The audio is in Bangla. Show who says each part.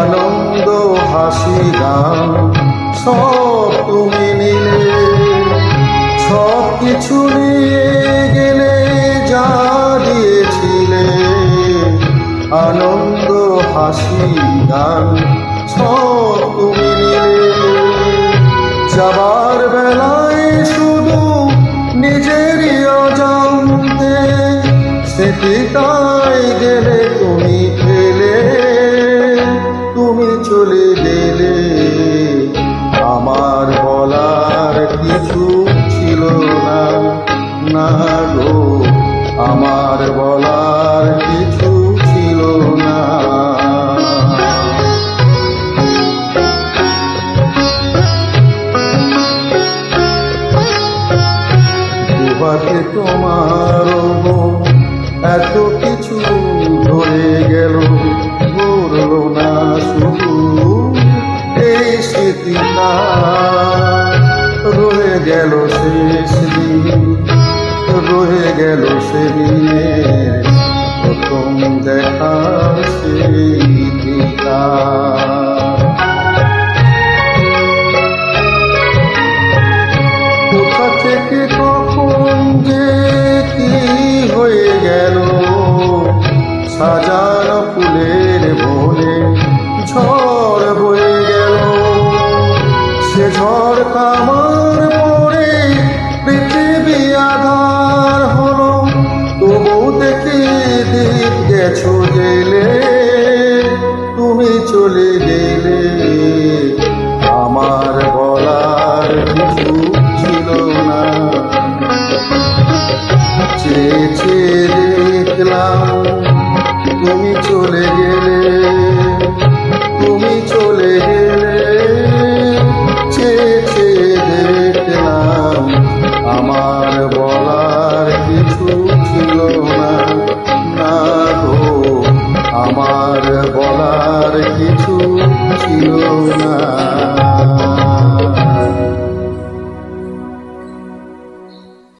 Speaker 1: আনন্দ হাসি গান সব তুমি নিলে, সব কিছু নিয়ে গেলে যা দিয়েছিলে। আনন্দ হাসি গান সব তুমি নিলে, যাবার বেলায় শুধু নিজেরই অজান্তে স্মৃতিটাই গেলে তুমি ফেলে, তুমি চলে গেলে। আমার বলার কিছু ছিল না, না গো, আমার বলার কিছু ছিল না। দুবারে তোমার এত কিছু ধরে গেল, ধরলো না শুধু এই স্মৃতিটা, রয়ে গেল শেষ দিন, রয়ে গেল সেদিনের প্রথম দেখা সেই দিনটা। কোথা থেকে কখন যে কি হয়ে গেল, সাজানো ফুলের বনে ঝড় বয়ে গেল। সে ঝড় কামার পরে পৃথিবী আধার হলো, তবু দেখে দিক গেছো জেলে, তুমি চলে গেলে। আমার বলার কিছু ছিল না, চেয়ে চেয়ে দেখলাম তুমি চলে গেলে, তুমি চলে গেলে। চেয়ে চেয়ে দেখলাম আমার বলার কিছু ছিল না, না গো, আমার বলার কিছু ছিল না।